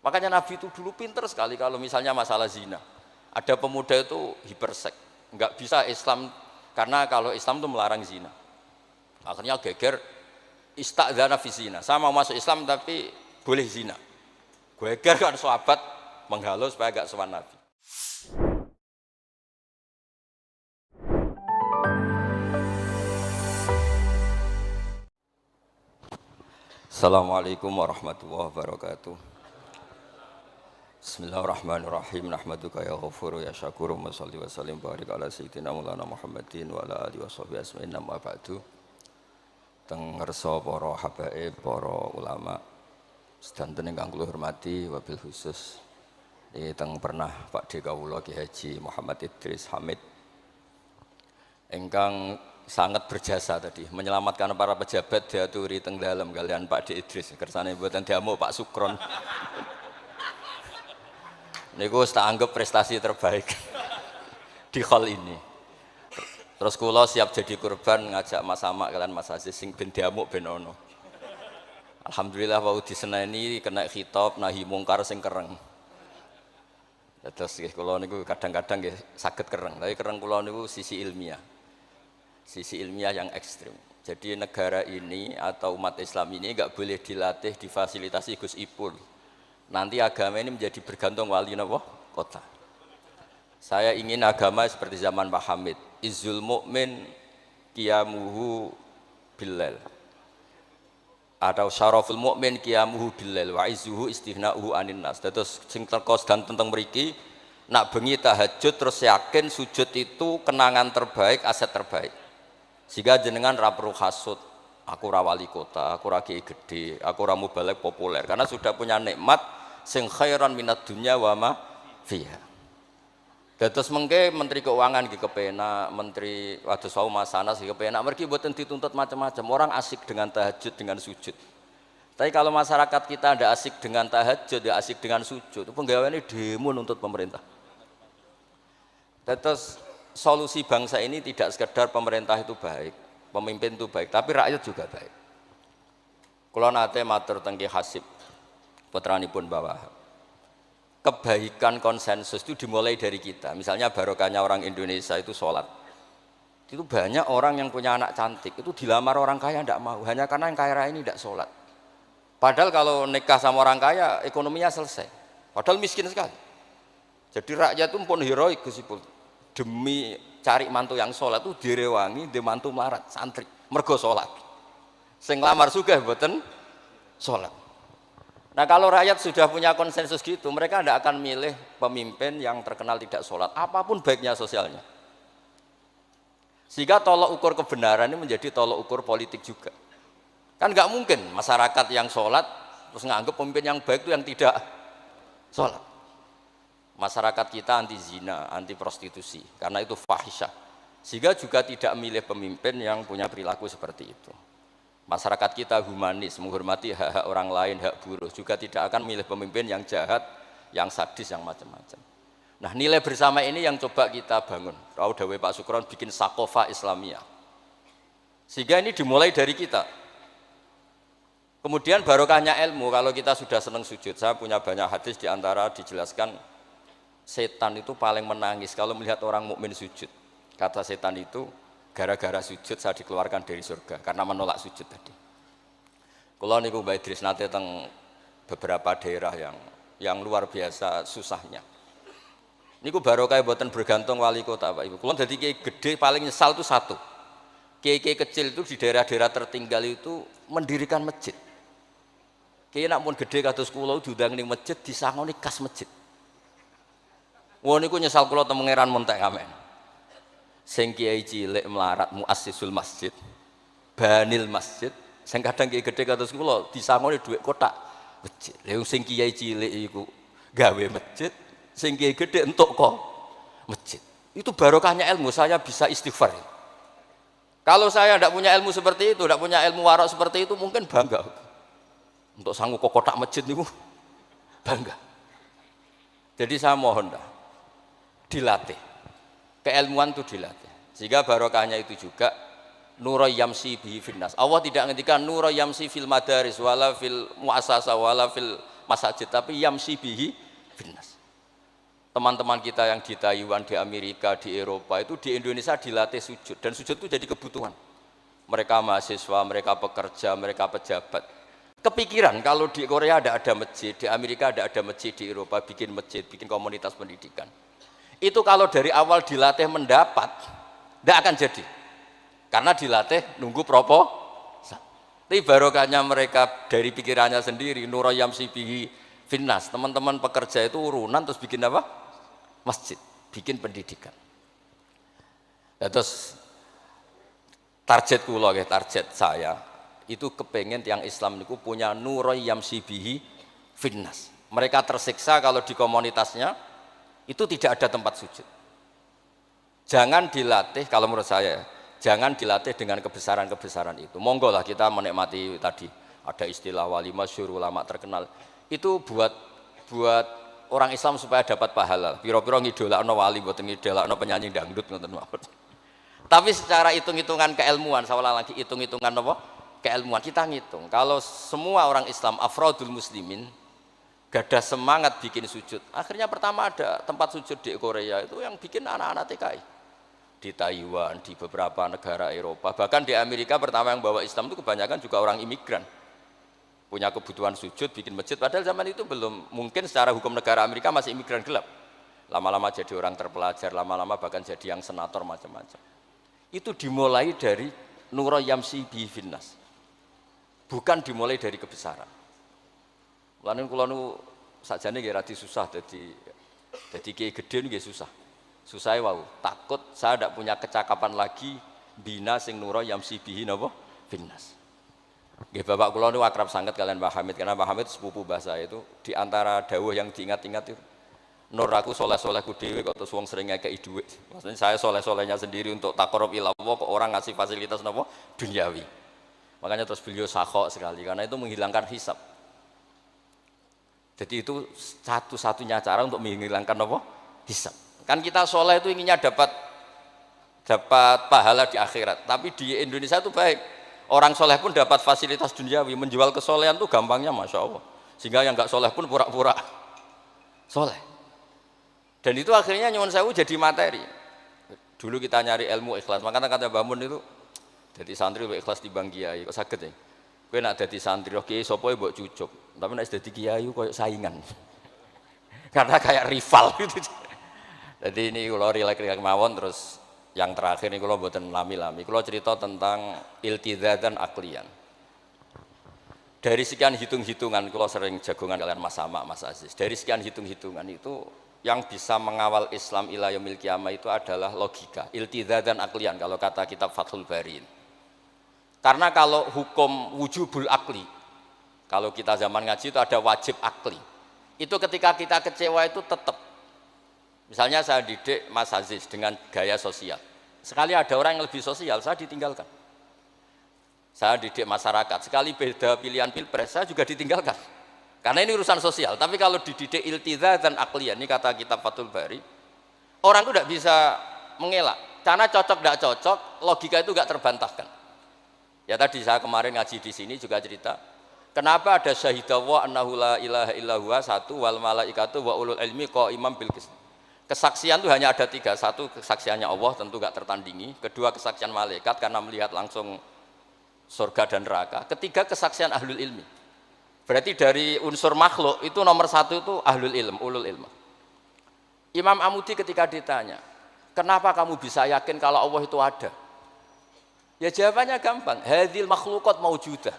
Makanya Nabi itu dulu pinter sekali kalau misalnya masalah zina. Ada pemuda itu hiperseks, nggak bisa Islam karena kalau Islam itu melarang zina. Akhirnya geger istadzana fi zina. Saya mau masuk Islam tapi boleh zina. Geger kan sahabat menghalau supaya gak sowan Nabi. Assalamualaikum warahmatullahi wabarakatuh. Bismillahirrahmanirrahim. Nahmaduka ya ghafuru ya syakuru wa salli wa sallim barik ala sayyidina Maulana Muhammadin wa ala alihi washabihi asma'in amma ba'du. Teng ngersa para habaib, para ulama sedanten ingkang kula hormati wabil khusus teng pernah Pak D kawula Ki Haji Muhammad Idris Hamid ingkang sangat berjasa tadi menyelamatkan para pejabat diaturi teng dalem kalian Pak D Idris kersane mboten diamuk Pak Sukron. Niku tak anggap prestasi terbaik di hal ini. Terus kula siap jadi korban ngajak Mas Amak kalian Mas Aziz sing ben diamuk ben ono. Alhamdulillah wau diseneni kena khitab nahi mungkar sing kereng. Terus kula niku kadang-kadang nggih saged kereng, tapi kereng kula niku sisi ilmiah. Sisi ilmiah yang ekstrim. Jadi negara ini atau umat Islam ini enggak boleh dilatih, difasilitasi Gus Ipul. Nanti agama ini menjadi bergantung wali napa? Kota. Saya ingin agama seperti zaman Pak Hamid. Izzul mu'min qiyamuhu billail. Atau syaraful mu'min qiyamuhu billail wa izzuhu istighna'uhu anin nas. Terus sing teko dan tentang mriki nak bengi tahajud terus yakin sujud itu kenangan terbaik, aset terbaik. Sehingga jenengan ra perlu hasud, aku ra wali kota, aku ra kiai gede, aku ra mubalek populer karena sudah punya nikmat sing khairan minad dunya wa ma fiha. Dados mengke menteri keuangan nggih kepenak, menteri wados wau Masanas nggih kepenak, mergi mboten dituntut macam-macam. Orang asik dengan tahajud, dengan sujud. Tapi kalau masyarakat kita ndak asik dengan tahajud, ndak asik dengan sujud, penggaweane demo nuntut pemerintah. Dados solusi bangsa ini tidak sekedar pemerintah itu baik, pemimpin itu baik, tapi rakyat juga baik. Kula nate matur teng Ki Hasib putranipun bawah. Kebaikan konsensus itu dimulai dari kita. Misalnya barokahnya orang Indonesia itu sholat. Itu banyak orang yang punya anak cantik, itu dilamar orang kaya tidak mau, hanya karena yang kaya raya ini tidak sholat. Padahal kalau nikah sama orang kaya, ekonominya selesai. Padahal miskin sekali. Jadi rakyat itu pun heroik Gus Ipul. Demi cari mantu yang sholat itu direwangi, di mantu melarat, santri, mergo sholat. Sing lamar sugih mboten sholat. Nah kalau rakyat sudah punya konsensus gitu, mereka tidak akan milih pemimpin yang terkenal tidak sholat, apapun baiknya sosialnya. Sehingga tolok ukur kebenaran ini menjadi tolok ukur politik juga. Kan nggak mungkin masyarakat yang sholat terus nganggap pemimpin yang baik itu yang tidak sholat. Masyarakat kita anti zina, anti prostitusi, karena itu fahisyah. Sehingga juga tidak milih pemimpin yang punya perilaku seperti itu. Masyarakat kita humanis, menghormati hak-hak orang lain, hak buruh, juga tidak akan milih pemimpin yang jahat, yang sadis, yang macam-macam. Nah nilai bersama ini yang coba kita bangun. Tahu dawuh Pak Sukron bikin sakofa Islamiyah. Sehingga ini dimulai dari kita. Kemudian barokahnya ilmu, kalau kita sudah senang sujud, saya punya banyak hadis diantara dijelaskan setan itu paling menangis kalau melihat orang mukmin sujud. Kata setan itu, gara-gara sujud saya dikeluarkan dari surga karena menolak sujud tadi. Kula niku Mbak Idris nate teng beberapa daerah yang luar biasa susahnya. Niku barokah mboten bergantung wali kota Pak Ibu. Kula dadi kiai gede paling nyesal itu satu. Kiai-kiai kecil itu di daerah-daerah tertinggal itu mendirikan masjid. Kiai nak pun gede kados kula diundang ning masjid disangoni kas masjid. Wong niku nyesal kula teng Pangeran Montek Kamen. Sing kiai cilik melarat muassisul masjid, banil masjid, sing kadang kiai gede kados kula disangoni dhuwit kotak masjid. Lha sing kiai cilik iku gawe masjid, sing kiai gede entuk kok masjid. Itu barokahnya ilmu, saya bisa istighfar. Kalau saya tidak punya ilmu seperti itu, tidak punya ilmu warok seperti itu, mungkin bangga. Untuk sanggup kok kotak masjid niku bangga. Jadi saya mohon dah dilatih. Keilmuan itu dilatih. Sehingga barokahnya itu juga nura yamsi bihi finnas. Allah tidak ngendikan nura yamsi fil madaris wala fil muassasah wala fil masjid, tapi yamsi bihi finnas. Teman-teman kita yang di Taiwan, di Amerika, di Eropa itu di Indonesia dilatih sujud, dan sujud itu jadi kebutuhan. Mereka mahasiswa, mereka pekerja, mereka pejabat. Kepikiran kalau di Korea ada masjid, di Amerika ada masjid, di Eropa bikin masjid, bikin komunitas pendidikan. Itu kalau dari awal dilatih mendapat, tidak akan jadi. Karena dilatih nunggu proposal. Tapi barokahnya mereka dari pikirannya sendiri, nurayam sibihi finnas. Teman-teman pekerja itu urunan terus bikin apa? Masjid, bikin pendidikan. Ya, terus target kula, target saya itu kepengen tiang Islam niku punya nurayam sibihi finnas. Mereka tersiksa kalau di komunitasnya itu tidak ada tempat sujud. Jangan dilatih, kalau menurut saya, jangan dilatih dengan kebesaran-kebesaran itu. Monggo lah kita menikmati tadi ada istilah wali masyhur, ulama terkenal. Itu buat orang Islam supaya dapat pahala. Piro-piro ngidolakno wali, mboten ngidolakno penyanyi dangdut ngoten mawon. Tapi secara hitung-hitungan keilmuan, saya ulang lagi, hitung-hitungan apa? Keilmuan, kita ngitung. Kalau semua orang Islam, afrodul muslimin, gadah semangat bikin sujud. Akhirnya pertama ada tempat sujud di Korea itu yang bikin anak-anak TKI. Di Taiwan, di beberapa negara Eropa, bahkan di Amerika pertama yang bawa Islam itu kebanyakan juga orang imigran. Punya kebutuhan sujud, bikin masjid, padahal zaman itu belum, mungkin secara hukum negara Amerika masih imigran gelap. Lama-lama jadi orang terpelajar, lama-lama bahkan jadi yang senator macam-macam. Itu dimulai dari nura yamsi bi finnas. Bukan dimulai dari kebesaran. Lalu kula nu sakjane nggih radi susah dadi kiai gedhe nggih susah. Susah wau, takut saya tidak punya kecakapan lagi bina sing nura yamsi bihi napa finnas. Nggih bapak kula nu akrab sangat kalian Pak Hamid, karena Pak Hamid sepupu mbah saya itu di antara dawuh yang diingat-ingat itu nur aku soleh-solehku dhewe kok terus wong sering ngekeki dhuwit. Maksudnya saya soleh-solehnya sendiri untuk taqarrub ila Allah kok orang ngasih fasilitas napa duniawi. Makanya terus beliau sakhok sekali karena itu menghilangkan hisab. Jadi itu satu-satunya cara untuk menghilangkan apa? Hisab. Kan kita soleh itu inginnya dapat pahala di akhirat. Tapi di Indonesia itu baik. Orang soleh pun dapat fasilitas duniawi. Menjual kesolehan itu gampangnya Masya Allah. Sehingga yang nggak soleh pun pura-pura soleh. Dan itu akhirnya nyuwun sewu jadi materi. Dulu kita nyari ilmu ikhlas. Makanya kata Mbah Mun itu jadi santri lebih ikhlas dibanding kiai. Kok saged ya? Kowe nak dadi santri kok kiai sapa mbok cucuk. Tapi nek dadi kiai koyo saingan. Karena kayak rival gitu. Jadi ini kalau rileks mawon terus yang terakhir ini kalau mboten lami-lami. Kalau cerita tentang iltizatan aklian. Dari sekian hitung-hitungan, kalau sering jagongan kalian Mas Sama, Mas Aziz. Dari sekian hitung-hitungan itu yang bisa mengawal Islam ila yaumil qiyamah itu adalah logika, iltizatan aklian kalau kata kitab Fathul Bari. Karena kalau hukum wujubul akli, kalau kita zaman ngaji itu ada wajib akli. Itu ketika kita kecewa itu tetap. Misalnya saya didik Mas Aziz dengan gaya sosial. Sekali ada orang yang lebih sosial, saya ditinggalkan. Saya didik masyarakat, sekali beda pilihan pilpres, saya juga ditinggalkan. Karena ini urusan sosial. Tapi kalau dididik iltizatan aklian, ini kata kitab Fathul Bari, orang itu tidak bisa mengelak. Karena cocok tidak cocok, logika itu tidak terbantahkan. Ya tadi saya kemarin ngaji di sini juga cerita, kenapa ada syahidallah annahu la ilaha illallah satu wal malaikatu wa ulul ilmi qaimam bil qist. Kesaksian itu hanya ada tiga. Satu kesaksiannya Allah tentu gak tertandingi. Kedua kesaksian malaikat karena melihat langsung surga dan neraka. Ketiga kesaksian ahlul ilmi. Berarti dari unsur makhluk itu nomor satu itu ahlul ilm, ulul ilm. Imam Amudi ketika ditanya, kenapa kamu bisa yakin kalau Allah itu ada? Ya jawabannya gampang, hadhil makhluqat maujudah.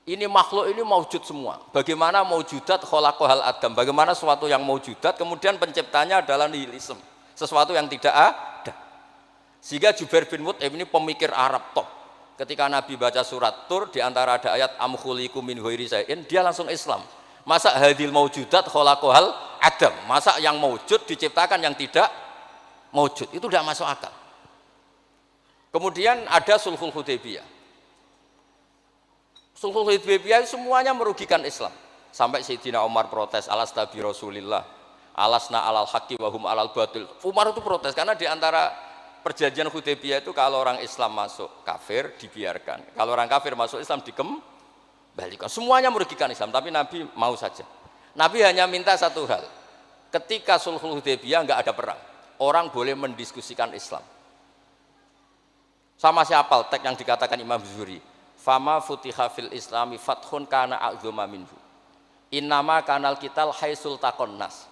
Ini makhluk ini maujud semua. Bagaimana maujudat khalaqahal adam? Bagaimana sesuatu yang maujudat kemudian penciptanya adalah nihilisme, sesuatu yang tidak ada. Sehingga Jubair bin Mut'im ini pemikir Arab top. Ketika Nabi baca surat Tur di antara ada ayat am khuliqu min ghairi syai'in, dia langsung Islam. Masa hadhil maujudat khalaqahal adam? Masa yang maujud diciptakan yang tidak maujud? Itu tidak masuk akal. Kemudian ada Sulhul Hudaybiyah. Sulhul Hudaybiyah semuanya merugikan Islam. Sampai Sayyidina Umar protes, alasna bi Rasulillah, alasna alal haqqi wa hum alal batil. Umar itu protes karena di antara perjanjian Hudaybiyah itu kalau orang Islam masuk kafir dibiarkan. Kalau orang kafir masuk Islam balikan. Semuanya merugikan Islam, tapi Nabi mau saja. Nabi hanya minta satu hal. Ketika Sulhul Hudaybiyah enggak ada perang, orang boleh mendiskusikan Islam. Sama siapa teks yang dikatakan Imam Zuhri, fama futiha fil islami fathun kana a'dzama minhu. Innama kanal kital haisul taqon nas.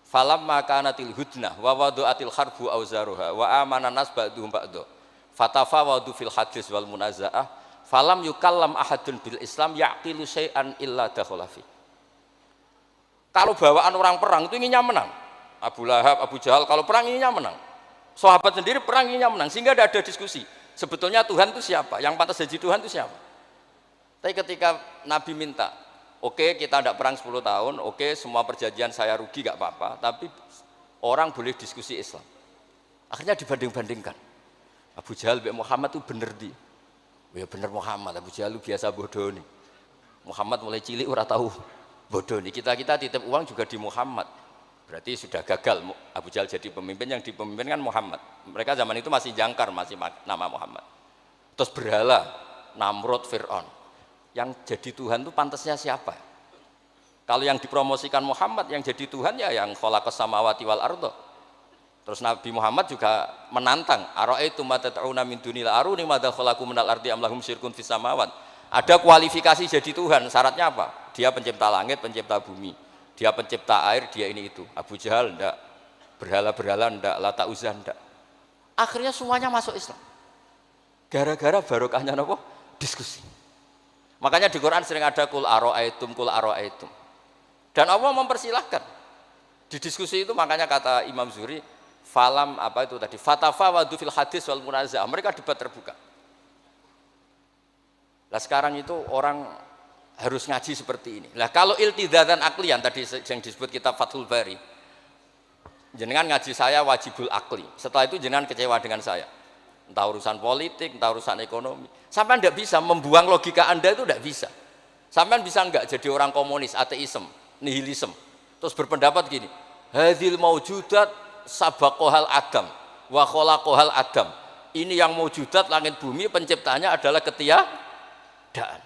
Falamma kanatil hudnah wa wadu'atil harbu auzaruha wa amana nas ba'duhum ba'du. Fatafawadu fil hadis wal munazaah falam yukallam ahadun bil Islam yaqilu syai'an illa dakhala fi. Kalau bawaan orang perang itu inginnya menang. Abu Lahab, Abu Jahal kalau perang inginnya menang. Sahabat sendiri perang inginnya menang sehingga tidak ada diskusi. Sebetulnya Tuhan itu siapa? Yang pantas jadi Tuhan itu siapa? Tapi ketika Nabi minta, oke, kita tidak perang 10 tahun, oke, semua perjanjian saya rugi gak apa-apa, tapi orang boleh diskusi Islam. Akhirnya dibanding-bandingkan. Abu Jahal bin Muhammad itu bener di. Ya bener Muhammad, Abu Jahal biasa bodoh nih. Muhammad mulai cilik ora tahu bodoh nih. Kita titip uang juga di Muhammad. Berarti sudah gagal Abu Jahal jadi pemimpin, yang dipemimpin kan Muhammad. Mereka zaman itu masih jangkar, masih nama Muhammad. Terus berhala Namrud, Fir'aun. Yang jadi Tuhan itu pantasnya siapa? Kalau yang dipromosikan Muhammad, yang jadi Tuhan ya yang khalaqas samawati wal ardo. Terus Nabi Muhammad juga menantang, ara'aitum ma tad'una min dunil aruni madza khalaqu minal ardi am lahum syirkun fis samawat. Ada kualifikasi jadi Tuhan, syaratnya apa? Dia pencipta langit, pencipta bumi. Dia pencipta air, dia ini itu. Abu Jahal enggak, berhala-berhala enggak, Lata Uzza enggak. Akhirnya semuanya masuk Islam. Gara-gara barokahnya apa? Diskusi. Makanya di Quran sering ada kul ara'aitum, kul ara'aitum. Dan Allah mempersilahkan. Di diskusi itu makanya kata Imam Zuhri, falam apa itu tadi? Fatafawadu fil hadis wal munazaah. Mereka debat terbuka. Nah sekarang itu orang harus ngaji seperti ini. Nah kalau iltidatan aklian tadi yang disebut kitab Fathul Bari, jenengan ngaji saya wajibul akli. Setelah itu jenengan kecewa dengan saya. Entah urusan politik, entah urusan ekonomi. Sampai tidak bisa membuang logika Anda itu tidak bisa. Sampai bisa enggak jadi orang komunis, ateisme, nihilisme. Terus berpendapat gini, hadhil maujudat sabaqohal adam wa khalaqohal adam. Ini yang maujudat langit bumi penciptanya adalah ketiadaan.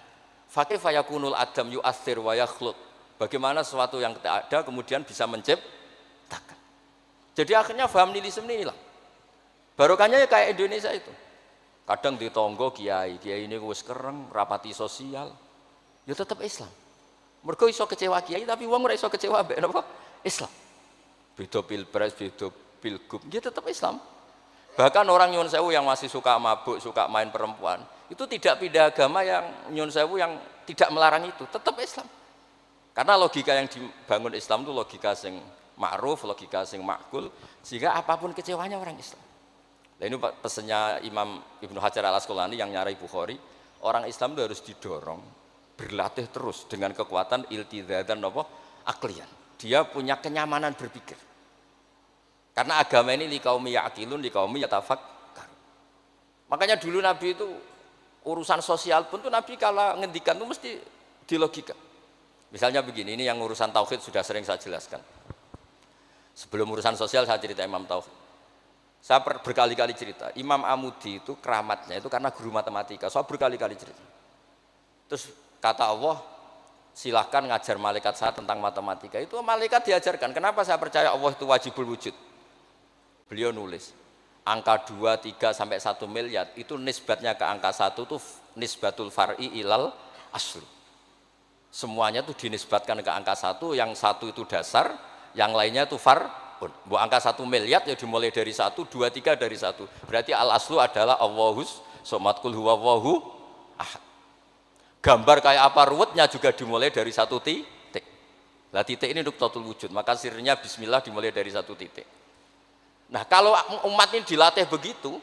Fakaifa yakunul adam yu'athir wa yakhluq. Bagaimana sesuatu yang tidak ada kemudian bisa menciptakan. Jadi akhirnya paham nihilisme ini hilang. Barokahnya ya kayak Indonesia itu. Kadang di tonggo kiai ini wis kereng, rapati sosial. Ya tetap Islam. Mergo iso kecewa kiai tapi wong ora iso kecewa mbek napa? Islam. Beda pilpres, beda pilgub, dia tetap Islam. Bahkan orang nyun sewu yang masih suka mabuk, suka main perempuan, itu tidak pindah agama yang nyun sewu yang tidak melarang itu, tetap Islam. Karena logika yang dibangun Islam itu logika sing ma'ruf, logika sing makul, sehingga apapun kecewanya orang Islam. Nah ini pesannya Imam Ibnu Hajar al-Asqalani yang nyarai Bukhari, orang Islam itu harus didorong, berlatih terus dengan kekuatan iltidatan apa? Aklian. Dia punya kenyamanan berpikir. Karena agama ini liqaumi ya'qilun, liqaumi yatafakkar. Makanya dulu Nabi itu urusan sosial pun tuh Nabi kalau ngendikan itu mesti dilogika. Misalnya begini, ini yang urusan tauhid sudah sering saya jelaskan. Sebelum urusan sosial saya cerita Imam Tauhid. Saya berkali-kali cerita, Imam Amudi itu keramatnya itu karena guru matematika. Saya berkali-kali cerita. Terus kata Allah, silahkan ngajar malaikat saya tentang matematika. Itu malaikat diajarkan. Kenapa saya percaya Allah itu wajibul wujud? Beliau nulis, angka 2, 3 sampai 1 miliar itu nisbatnya ke angka 1 itu nisbatul far'i ilal asli. Semuanya itu dinisbatkan ke angka 1, yang 1 itu dasar, yang lainnya itu far'un. Angka 1 miliar ya dimulai dari 1, 2, 3 dari 1. Berarti al aslu adalah Allahus somat kul huwallahu ahad. Gambar kayak apa ruwetnya juga dimulai dari 1 titik. Lah titik ini nuqtatul wujud, maka sirnya bismillah dimulai dari 1 titik. Nah kalau umat ini dilatih begitu,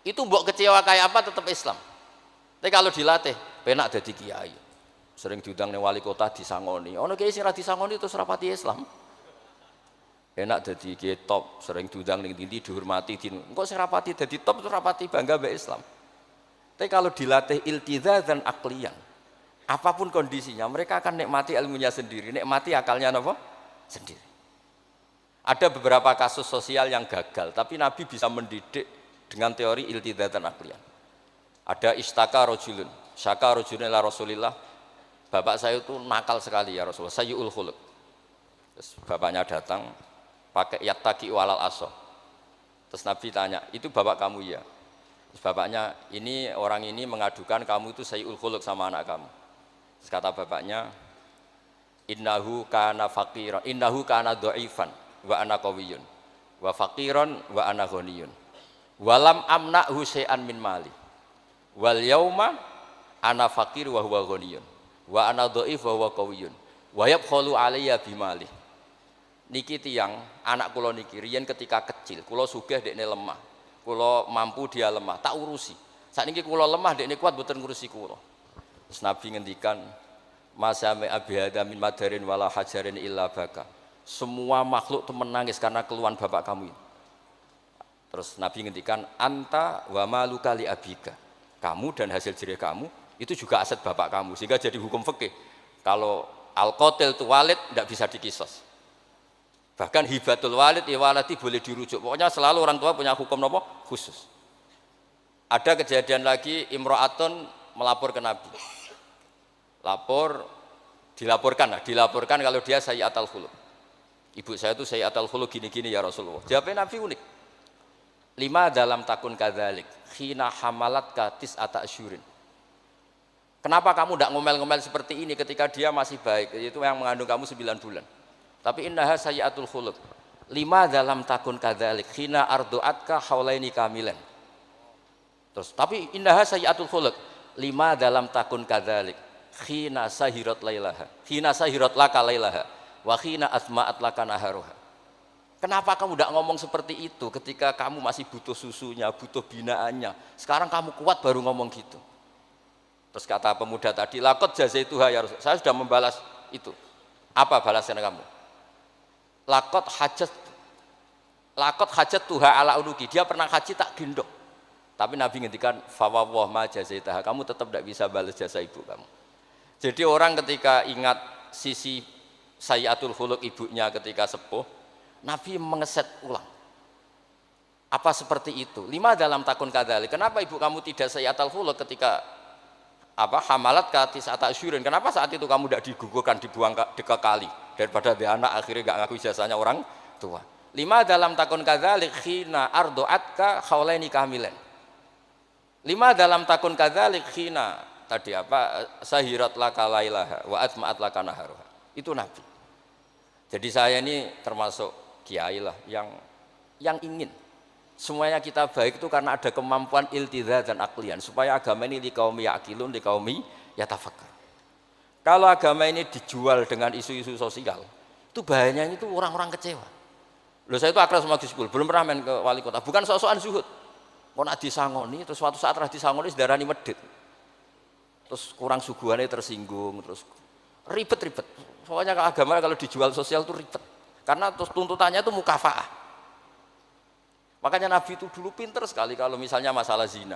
itu mbok kecewa kayak apa tetap Islam. Tapi kalau dilatih, penak jadi kiai. Sering diundang ning wali kota disangoni. Ono kiai sing ra disangoni terus rapati Islam. Enak jadi kiai top, sering diundang ning ndi dihormati din. Engko sing rapati dadi top terus rapati bangga mbek Islam. Tapi kalau dilatih iltizam dan aklian, apapun kondisinya, mereka akan nikmati ilmunya sendiri, nikmati akalnya apa? Sendiri. Ada beberapa kasus sosial yang gagal, tapi Nabi bisa mendidik dengan teori iltizam dan aklian. Ada istaka rojulun, syaka rojulun ila Rasulillah, bapak saya itu nakal sekali ya Rasulullah, sayyul khuluq. Terus bapaknya datang pakai yattaqi walal aso. Terus Nabi tanya, itu bapak kamu ya? Terus bapaknya, ini orang ini mengadukan kamu itu sayyul khuluq sama anak kamu. Terus kata bapaknya, innahu kana faqiran, innahu kana dhaifan wa ana qawiyyun wa faqiran wa ana ghaniyun. Walam amna'hu syai'an min mali. Wal yauma ana faqir wa huwa ghaniyun. Wa ana dhaif wa huwa qawiyyun. Wa yabkhalu alayya bimali. Niki tiyang anak kula niki riyen ketika kecil, kula sugih dekne lemah. Kula mampu dia lemah, tak urusi. Sakniki kula lemah dekne kuat mboten ngurusi kula. Terus Nabi ngendikan masame abihada min madarin wala hajarin illa baka. Semua makhluk itu menangis karena keluhan bapak kamu ini. Terus Nabi ngendikan anta wa maluka li abika. Kamu dan hasil jerih kamu itu juga aset bapak kamu, sehingga jadi hukum fikih. Kalau al-qatil itu walid tidak bisa dikisos. Bahkan hibatul walid iwalati boleh dirujuk. Pokoknya selalu orang tua punya hukum apa? Khusus. Ada kejadian lagi imro'atun melapor ke Nabi. Dilaporkan kalau dia sayyi'atul khuluq. Ibu saya itu sayyi'atul khuluq gini-gini ya Rasulullah. Jawabnya Nabi unik. 5 dalam takun kadzalik khina hamalat katis ata asyurin. Kenapa kamu tidak ngomel-ngomel seperti ini ketika dia masih baik? Itu yang mengandung kamu 9 bulan. Tapi innaha sayyi'atul khuluq. 5 dalam takun kadzalik khina ardu'atka haulaini kamilan. Terus tapi innaha sayyi'atul khuluq. 5 dalam takun kadzalik khina sahirat lailaha. Khina sahirat laka lailaha wa khina asma'at laka naharuha. Kenapa kamu tidak ngomong seperti itu ketika kamu masih butuh susunya, butuh binaannya? Sekarang kamu kuat baru ngomong gitu. Terus kata pemuda tadi, laqad jazaituha ya Rasul. Saya sudah membalas itu. Apa balasan kamu? Laqad hajat tuha ala unuki. Dia pernah haji tak gendong. Tapi Nabi ngendikan fawwah ma jazaitaha. Kamu tetap tidak bisa balas jasa ibu kamu. Jadi orang ketika ingat sisi sayyi'atul khuluq ibunya ketika sepuh, Nabi mengeset ulang. Apa seperti itu? 5 dalam takun kadzalik. Kenapa ibu kamu tidak sayyi'atul khuluq ketika hamalat katis ata asyurin? Kenapa saat itu kamu tidak digugurkan, dibuang ke kali daripada dia anak akhirnya enggak ngaku ijazahnya orang tua? 5 dalam takun kadzalik khina ardu'atka haulaini kamilan. 5 dalam takun kadzalik khina tadi sahirat laka lailaha wa atma'at laka naharuha. Itu Nabi. Jadi saya ini termasuk kiai lah yang ingin semuanya kita baik itu karena ada kemampuan iltidha dan aklian supaya agama ini liqaumi ya'qilun liqaumi yatafakkar. Kalau agama ini dijual dengan isu-isu sosial, itu bahayanya itu orang-orang kecewa. Loh, saya itu akrab sama Gus Ipul, belum pernah main ke wali kota, bukan sok-sokan zuhud. Mau nak disangoni, terus suatu saat rah disangoni sedarani medit. Terus kurang suguhannya tersinggung, terus ribet-ribet. Pokoknya agama kalau dijual sosial itu ribet. Karena terus tuntutannya itu mukafaah. Makanya Nabi itu dulu pinter sekali kalau misalnya masalah zina.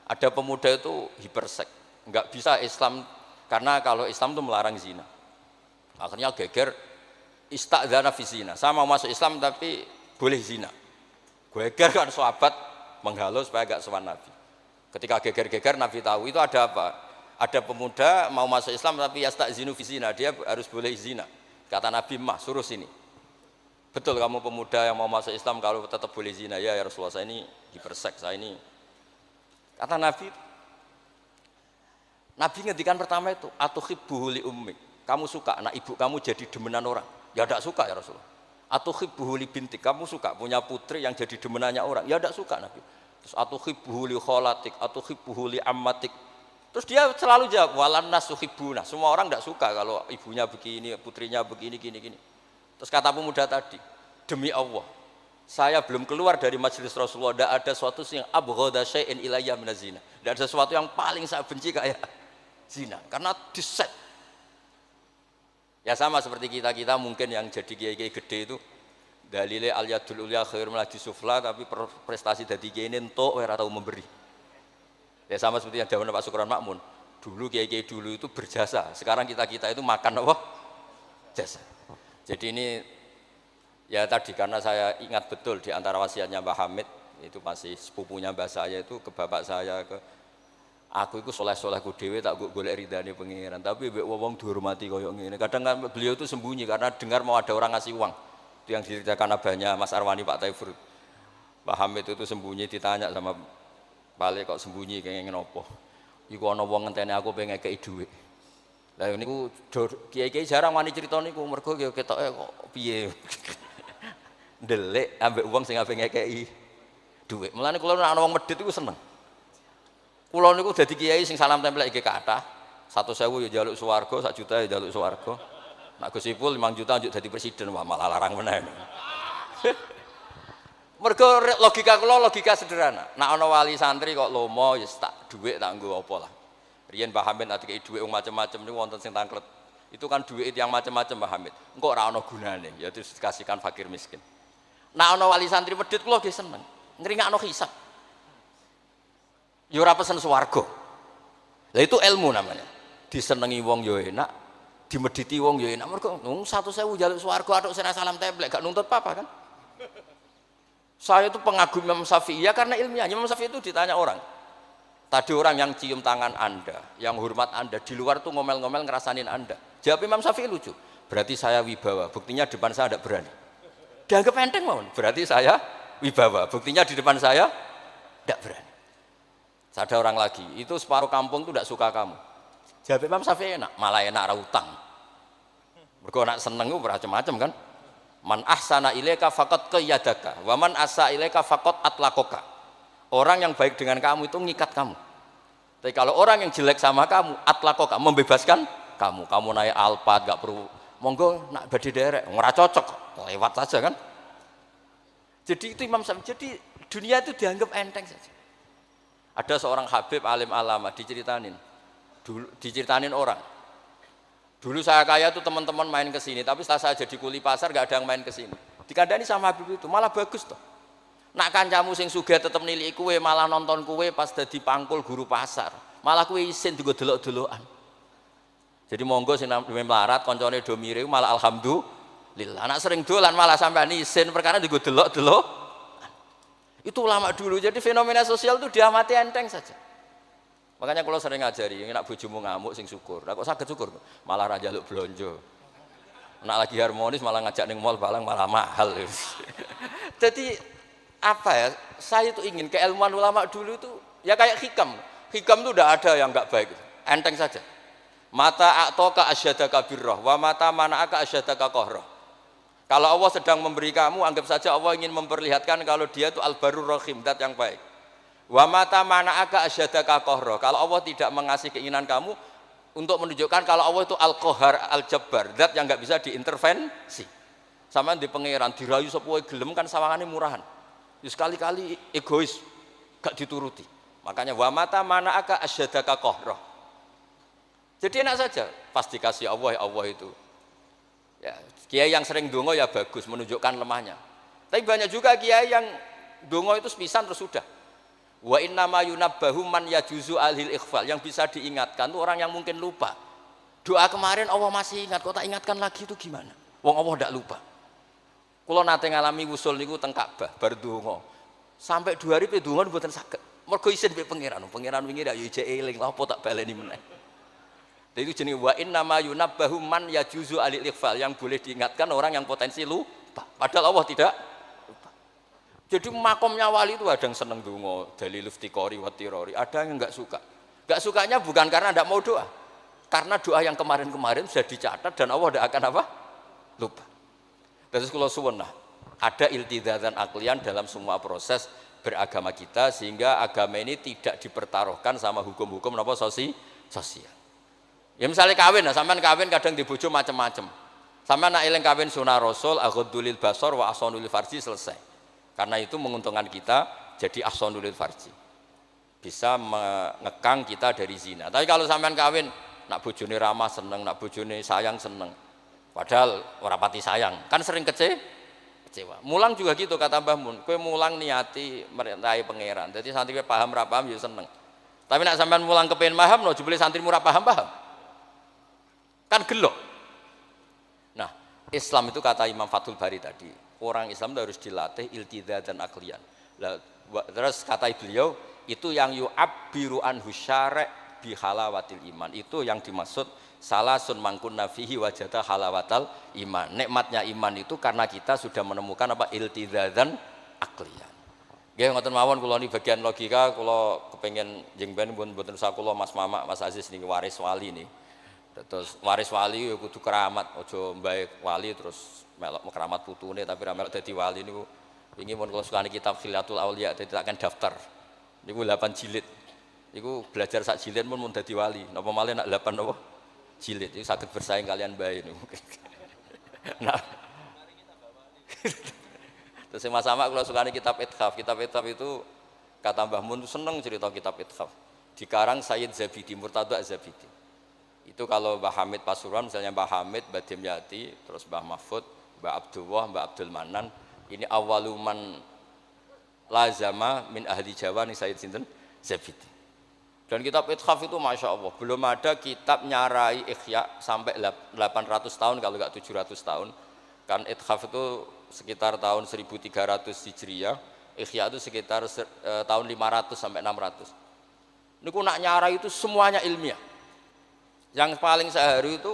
Ada pemuda itu hipersek, nggak bisa Islam karena kalau Islam itu melarang zina. Akhirnya geger istadzana fi zina. Saya mau masuk Islam tapi boleh zina. Geger kan sahabat menghalau supaya nggak sowan Nabi. Ketika geger-geger Nabi tahu itu ada apa? Ada pemuda mau masuk Islam tapi yastadzinu fi zina, dia harus boleh zina. Kata Nabi, "Mah, suruh sini." Betul kamu pemuda yang mau masuk Islam kalau tetap boleh zina? Ya Rasulullah, saya ini hipersek, saya ini. Kata Nabi ngendikan pertama itu, atuhibbuhu li ummik. Kamu suka anak ibu kamu jadi demenan orang? Ya tidak suka ya Rasulullah. Atuhibbuhu li bintik. Kamu suka punya putri yang jadi demenannya orang? Ya tidak suka Nabi. Terus atuhibbuhu li kholatik, atuhibbuhu li ammatik. Terus dia selalu jawab, walan nasuhibbuna. Semua orang tidak suka kalau ibunya begini, putrinya begini, gini. Terus kata pemuda tadi, demi Allah, saya belum keluar dari majelis Rasulullah, tidak ada sesuatu yang abghadha syai'in ilayya minaz zina. Tidak ada sesuatu yang paling saya benci kayak zina, karena diset. Ya sama seperti kita mungkin yang jadi kiai-kiai gede itu, dalile al yadul ulya khairul min sufla, tapi prestasi dadi kiai entuk ora tau memberi. Ya sama seperti yang dawuh Pak Sukron Makmun. Dulu kiai-kiai dulu itu berjasa, sekarang kita itu makan apa? Jasa. Jadi ini ya tadi karena saya ingat betul di antara wasiatnya Mbah Hamid itu masih sepupunya mbah saya itu ke bapak saya ke Aku iku soleh-solehku dhewe tak golek ridane pangeran, tapi mbek wong dihormati koyo ngene. Kadang kan beliau itu sembunyi karena dengar mau ada orang ngasih uang. Itu yang diceritakan abahnya Mas Arwani Pak Taifur. Pak Hamid itu sembunyi ditanya sama Pale kok sembunyi kenging nopo. Iku ana wong ngenteni aku pengen ngekeki dhuwit. Lah niku kiai-kiai jarang wani crita niku mergo ketoke kok piye. Ndelik ambek wong sing ape ngekeki dhuwit. Mulane kula nek ana wong medhit iku seneng. Kula niku dadi kiai sing salam tempel iki kathah. 100.000 ya njaluk swarga, 1 juta ya njaluk swarga. Nek Gus Ipul 5 juta njuk dadi presiden, wah malah larang meneh. Mergo logika kula logika sederhana. Nek ana wali santri kok lomo ya tak dhuwit tak nggo apa lah. Riyen Mbah Hamid ati dhuwit wong macam-macam niku wonten sing tangklet. Itu kan dhuwit yang macam-macam Mbah Hamid. Engko ora ana gunane, ya terus dikasihkan fakir miskin. Nek ana wali santri medhit kula nggih seneng. Ngringakno hisab. Ya ora pesen swarga. Lah itu ilmu namanya. Disenengi wong ya enak, dimedhiti wong ya enak. Mergo 100.000 njaluk swarga atuk sira salam templek gak nuntut apa-apa kan. Saya itu pengagum Imam Syafi'i ya karena ilmiah. Imam Syafi'i itu ditanya orang. Tadi orang yang cium tangan Anda, yang hormat Anda, di luar tuh ngomel-ngomel ngerasanin Anda. Jawab Imam Syafi'i lucu. Berarti saya wibawa, buktinya di depan saya tidak berani. Dianggap enteng mau. Berarti saya wibawa, buktinya di depan saya tidak berani. Ada orang lagi, itu separuh kampung tuh tidak suka kamu. Jawab Imam Syafi'i enak, malah enak ra utang. Mergo nak seneng ku macam-macam kan. Man ahsana ilaika faqad qayyadaka wa man asa ilaika faqad atlaqaka. Orang yang baik dengan kamu itu ngikat kamu. Tapi kalau orang yang jelek sama kamu, atlaqaka, membebaskan kamu. Kamu naik Alphard gak perlu monggo nak badhe derek, ora cocok, lewat saja kan. Jadi itu Imam Syafi'i. Jadi dunia itu dianggap enteng saja. Ada seorang Habib alim alama diceritain orang. Dulu saya kaya tuh teman-teman main ke sini, tapi setelah saya jadi kuli pasar gak ada yang main ke sini. Dikandani sama Habib itu, malah bagus toh. Nak kancamu sing sugih tetep niliki kowe, malah nonton kowe pas dadi pangkul guru pasar. Malah kowe isin digo delok-delokan. Jadi monggo sing melarat kancane do mirip malah alhamdulillah. Nak sering dolan malah sampean isin perkara digo delok-delok. Itu ulama dulu, jadi fenomena sosial itu diamati enteng saja. Makanya kalau sering ngajari, nak bojomu ngamuk sing syukur. Lah kok saged syukur? Malah ra njaluk blonjo. Nak lagi harmonis malah ngajak ning mall balang malah mahal. Jadi apa ya? Saya itu ingin keilmuan ulama dulu itu ya kayak hikam. Hikam itu udah ada yang enggak baik. Enteng saja. Mata a'taka asyadaka birrah wa mata mana'aka asyadaka qahrah. Kalau Allah sedang memberi kamu, anggap saja Allah ingin memperlihatkan kalau dia itu al-barur rahim, zat yang baik. Wa mata mana'aka asyadaka qahrah. Kalau Allah tidak mengasih keinginan kamu untuk menunjukkan kalau Allah itu al-qahar, al-jabbar, zat yang enggak bisa diintervensi. Sama di pangeran dirayu sepuhe gelem kan sawangane murahan. Ya sekali-kali egois, gak dituruti. Makanya wa mata mana'aka asyadaka qahrah. Jadi enak saja, pasti kasih Allah, ya Allah itu. Ya, kiai yang sering dongo ya bagus, menunjukkan lemahnya. Tapi banyak juga kiai yang dongo itu sepisan terus sudah. Wa inna ma yunabbahu man yajuzu alhil ikhfal, yang bisa diingatkan itu orang yang mungkin lupa. Doa kemarin Allah masih ingat, kok tak ingatkan lagi itu gimana? Wong Allah tidak lupa. Kalau nate ngalami wusul niku teng Ka'bah bar dongo. Sampai 2 hari pe dongo mboten saged. Mergo isin mbek pangeran. Pangeran wingi ya ijek eling, lha apa tak baleni meneh. Itu jenis wa inna ma yunabbahu man yajuzu alil ikhfal, yang boleh diingatkan orang yang potensi lupa. Padahal Allah tidak lupa. Jadi makomnya wali itu ada yang seneng dongo, dalil iftiqori wa tirori, ada yang enggak suka. Enggak sukanya bukan karena enggak mau doa. Karena doa yang kemarin-kemarin sudah dicatat dan Allah tidak akan apa? Lupa. Terus kalau suwun ada iltizatan aklian dalam semua proses beragama kita sehingga agama ini tidak dipertaruhkan sama hukum-hukum apa sosial. Ya misalnya kawin, sampean kawin kadang di bojo macam-macam. Sampean nak eling kawin sunah Rasul, aghdulil basar wa ahsanul farji, selesai. Karena itu menguntungkan kita jadi ahsanul farji. Bisa mengekang kita dari zina. Tapi kalau sampean kawin nak bojone ramah seneng, nak bojone sayang seneng. Padahal ora pati sayang, kan sering kecewa. Mulang juga gitu kata Mbah Mun, kowe mulang niati merintahi pangeran. Jadi santri paham ra paham ya seneng. Tapi nak sampean mulang kepen paham no jebule santrimu ora paham. Kan gelok. Nah, Islam itu kata Imam Fathul Bari tadi, orang Islam itu harus dilatih iltiza dan aklian. Terus kata beliau, itu yang yu'abbiru anhu syari' bi halawatil iman. Itu yang dimaksud salasun mangkunna fihi wajada halawatal iman. Nikmatnya iman itu karena kita sudah menemukan apa iltidzadzan aqliyan. Nggih ngoten mawon kula ni bagian logika kula kepengin jeng ben mboten usah kula Mas Mamak Mas Aziz niki waris wali nih. Terus waris wali ya kudu keramat, aja mbae wali terus melok keramat putune tapi ra melok dadi wali niku. Wingi mun kula sukani kitab Khilatul Auliya dadi tak daftar. Niku 8 jilid. Niku belajar sak jilid mun dadi wali. Napa malih nak 8 napa? Jilid. Iku saged bersaing kalian bae niku. Nah. Terus sama-sama kalau sukani kitab Ithaf. Kitab Ithaf itu kata Mbah Mun seneng cerita kitab Ithaf. Dikarang Sayyid Zabidi, Murtada Zabidi. Itu kalau Mbah Hamid Pasuruan, misalnya Mbah Hamid, Mbah Dimyati, terus Mbah Mahfud, Mbah Abdullah, Mbah Abdul Manan, ini awaluman lazama min ahli Jawa nih Sayyid Sinten Zabidi. Dan kitab Ithaf itu Masya Allah, belum ada kitab nyarai Ikhya sampai 800 tahun kalau nggak 700 tahun. Kan Ithaf itu sekitar tahun 1300 Hijriah, Ikhya itu sekitar tahun 500 sampai 600. Niku nak nyarai itu semuanya ilmiah. Yang paling saya haru itu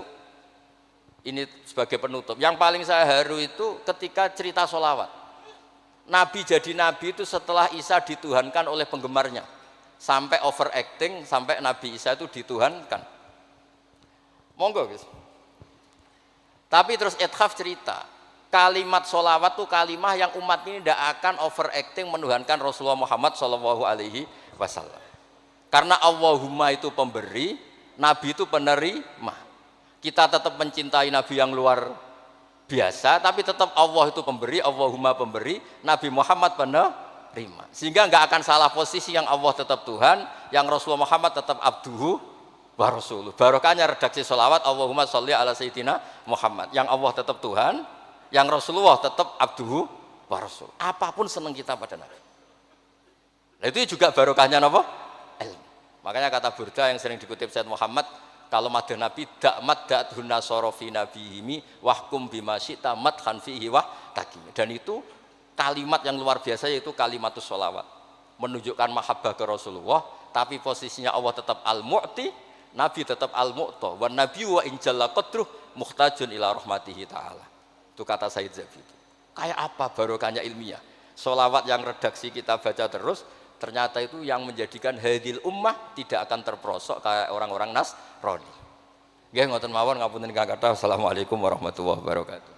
ini sebagai penutup. Yang paling saya haru itu ketika cerita sholawat. Nabi jadi nabi itu setelah Isa dituhankan oleh penggemarnya, sampai overacting sampai Nabi Isa itu dituhankan. Monggo guys. Tapi terus Ithaf cerita kalimat sholawat itu kalimah yang umat ini tidak akan overacting menuhankan Rasulullah Muhammad SAW. Karena Allahumma itu pemberi, Nabi itu penerima. Kita tetap mencintai Nabi yang luar biasa, tapi tetap Allah itu pemberi, Allahumma pemberi, Nabi Muhammad penerima. Sehingga nggak akan salah posisi, yang Allah tetap Tuhan, yang Rasulullah Muhammad tetap abduhu wa rasuluh. Barokahnya redaksi sholawat Allahumma sholli ala sayyidina Muhammad. Yang Allah tetap Tuhan, yang Rasulullah tetap abduhu wa rasuluh. Apapun senang kita pada Nabi. Nah, itu juga barokahnya apa? Ilmu. Makanya kata Burda yang sering dikutip Sayyid Muhammad, kalau madha Nabi dakmat da'adhun nasara fi nabihimi wahkum bima syi'ta madhan fihi wah takim. Dan itu kalimat yang luar biasa, yaitu kalimatus sholawat, menunjukkan mahabbah ke Rasulullah, tapi posisinya Allah tetap al-mu'ti, Nabi tetap al-mu'ta, wa nabi wa injalla qadruh muhtajun ila rahmatihi ta'ala. Itu kata Sayyid Zabidi. Kayak apa barokahnya ilmiah? Sholawat yang redaksi kita baca terus, ternyata itu yang menjadikan hadil ummah tidak akan terperosok kayak orang-orang Nasrani. Nggih ngoten mawon, ngapunten ingkang kathah. Assalamualaikum warahmatullahi wabarakatuh.